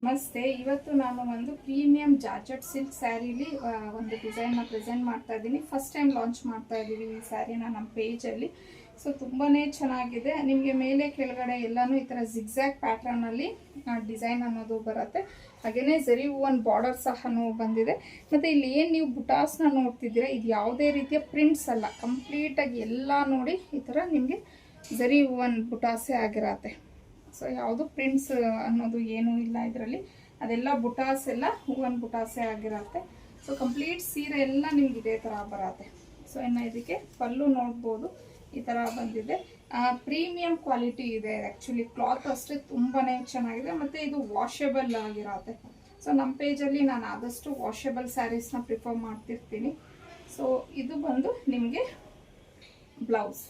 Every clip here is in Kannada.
ನಮಸ್ತೆ. ಇವತ್ತು ನಾನು ಒಂದು ಪ್ರೀಮಿಯಂ ಜಾರ್ಜೆಟ್ ಸಿಲ್ಕ್ ಸ್ಯಾರಿಲಿ ಒಂದು ಡಿಸೈನ್ನ ಪ್ರೆಸೆಂಟ್ ಮಾಡ್ತಾ ಇದ್ದೀನಿ. ಫಸ್ಟ್ ಟೈಮ್ ಲಾಂಚ್ ಮಾಡ್ತಾ ಇದ್ದೀವಿ ಈ ಸ್ಯಾರಿನ ನಮ್ಮ ಪೇಜಲ್ಲಿ. ಸೊ ತುಂಬಾ ಚೆನ್ನಾಗಿದೆ. ನಿಮಗೆ ಮೇಲೆ ಕೆಳಗಡೆ ಎಲ್ಲನೂ ಈ ಥರ ಜಿಗ್ಜ್ಯಾಗ್ ಪ್ಯಾಟ್ರನಲ್ಲಿ ಡಿಸೈನ್ ಅನ್ನೋದು ಬರುತ್ತೆ. ಹಾಗೆಯೇ ಜರಿ ಹೂವನ್ ಬಾರ್ಡರ್ ಸಹ ಬಂದಿದೆ. ಮತ್ತು ಇಲ್ಲಿ ಏನು ನೀವು ಬುಟಾಸ್ನ ನೋಡ್ತಿದ್ದೀರಾ, ಇದು ಯಾವುದೇ ರೀತಿಯ ಪ್ರಿಂಟ್ಸ್ ಅಲ್ಲ, ಕಂಪ್ಲೀಟಾಗಿ ಎಲ್ಲ ನೋಡಿ ಈ ಥರ ನಿಮಗೆ ಜರಿ ಹೂವನ್ ಬುಟಾಸೇ ಆಗಿರತ್ತೆ. ಸೊ ಯಾವುದು ಪ್ರಿಂಟ್ಸ್ ಅನ್ನೋದು ಏನೂ ಇಲ್ಲ ಇದರಲ್ಲಿ, ಅದೆಲ್ಲ ಬುಟಾಸ್ ಎಲ್ಲ ಹೂವನ್ ಬುಟಾಸೇ ಆಗಿರತ್ತೆ. ಸೊ ಕಂಪ್ಲೀಟ್ ಸೀರೆ ಎಲ್ಲ ನಿಮ್ಗೆ ಇದೇ ಥರ ಬರತ್ತೆ. ಸೊ ಇನ್ನು ಇದಕ್ಕೆ ಪಲ್ಲು ನೋಡ್ಬೋದು, ಈ ಥರ ಬಂದಿದೆ. ಪ್ರೀಮಿಯಂ ಕ್ವಾಲಿಟಿ ಇದೆ. ಆ್ಯಕ್ಚುಲಿ ಕ್ಲಾತ್ ಅಷ್ಟೇ ತುಂಬಾ ಚೆನ್ನಾಗಿದೆ ಮತ್ತು ಇದು ವಾಷೆಬಲ್ ಆಗಿರತ್ತೆ. ಸೊ ನಮ್ಮ ಪೇಜಲ್ಲಿ ನಾನು ಆದಷ್ಟು ವಾಷೆಬಲ್ ಸ್ಯಾರೀಸ್ನ ಪ್ರಿಫರ್ ಮಾಡ್ತಿರ್ತೀನಿ. ಸೊ ಇದು ಬಂದು ನಿಮಗೆ ಬ್ಲೌಸ್.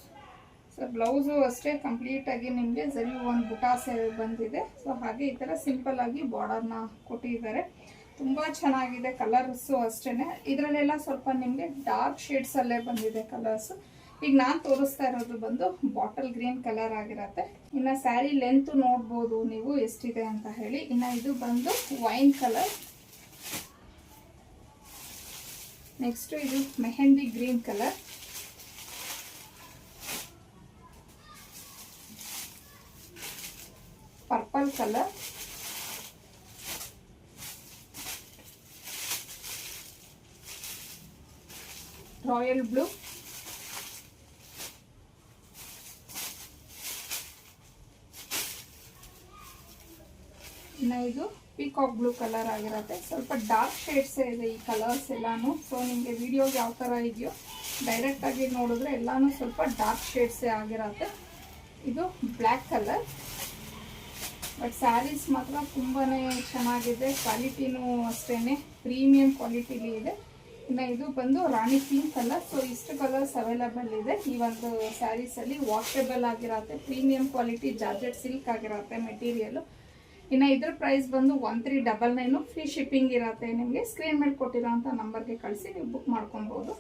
ಸೊ ಬ್ಲೌಸು ಅಷ್ಟೇ ಕಂಪ್ಲೀಟಾಗಿ ನಿಮಗೆ ಜರಿ ಒಂದು ಬುಟಾಸೆ ಬಂದಿದೆ. ಸೊ ಹಾಗೆ ಈ ಥರ ಸಿಂಪಲ್ಲಾಗಿ ಬಾರ್ಡರ್ನ ಕೊಟ್ಟಿದ್ದಾರೆ. ತುಂಬ ಚೆನ್ನಾಗಿದೆ. ಕಲರ್ಸು ಅಷ್ಟೇ, ಇದರಲ್ಲೆಲ್ಲ ಸ್ವಲ್ಪ ನಿಮಗೆ ಡಾರ್ಕ್ ಶೇಡ್ಸಲ್ಲೇ ಬಂದಿದೆ ಕಲರ್ಸು. ಈಗ ನಾನು ತೋರಿಸ್ತಾ ಇರೋದು ಬಂದು ಬಾಟಲ್ ಗ್ರೀನ್ ಕಲರ್ ಆಗಿರತ್ತೆ. ಇನ್ನು ಸ್ಯಾರಿ ಲೆಂತ್ ನೋಡ್ಬೋದು ನೀವು ಎಷ್ಟಿದೆ ಅಂತ ಹೇಳಿ. ಇನ್ನು ಇದು ಬಂದು ವೈನ್ ಕಲರ್. ನೆಕ್ಸ್ಟು ಇದು mehndi green colour. Purple colour, royal blue, ಇನ್ನು ಇದು ಪೀಕಾಕ್ ಬ್ಲೂ ಕಲರ್ ಆಗಿರುತ್ತೆ. ಸ್ವಲ್ಪ ಡಾರ್ಕ್ ಶೇಡ್ಸೇ ಇದೆ ಈ ಕಲರ್ಸ್ ಎಲ್ಲಾನು. ಸೊ ನಿಮಗೆ ವಿಡಿಯೋಗೆ ಯಾವ ಥರ ಇದೆಯೋ ಡೈರೆಕ್ಟಾಗಿ ನೋಡಿದ್ರೆ ಎಲ್ಲಾನು ಸ್ವಲ್ಪ ಡಾರ್ಕ್ ಶೇಡ್ಸೇ ಆಗಿರತ್ತೆ. ಇದು ಬ್ಲ್ಯಾಕ್ ಕಲರ್. ಬಟ್ ಸ್ಯಾರೀಸ್ ಮಾತ್ರ ತುಂಬಾ ಚೆನ್ನಾಗಿದೆ. ಕ್ವಾಲಿಟಿನೂ ಅಷ್ಟೇ ಪ್ರೀಮಿಯಂ ಕ್ವಾಲಿಟಿಲಿ ಇದೆ. ಇನ್ನು ಇದು ಬಂದು ರಾಣಿ ಪಿಂಕ್ ಕಲರ್. ಸೊ ಇಷ್ಟು ಕಲರ್ಸ್ ಅವೈಲಬಲ್ ಇದೆ ಈ ಒಂದು ಸ್ಯಾರೀಸಲ್ಲಿ. ವಾಷೆಬಲ್ ಆಗಿರತ್ತೆ, ಪ್ರೀಮಿಯಂ ಕ್ವಾಲಿಟಿ ಜಾರ್ಜೆಟ್ ಸಿಲ್ಕ್ ಆಗಿರತ್ತೆ ಮೆಟೀರಿಯಲು. ಇನ್ನು ಇದ್ರ ಪ್ರೈಸ್ ಬಂದು 1399. ಫ್ರೀ ಶಿಪ್ಪಿಂಗ್ ಇರತ್ತೆ. ನಿಮಗೆ ಸ್ಕ್ರೀನ್ ಮೇಲೆ ಕೊಟ್ಟಿರೋಂಥ ನಂಬರ್ಗೆ ಕಳಿಸಿ ನೀವು ಬುಕ್ ಮಾಡ್ಕೊಬೋದು.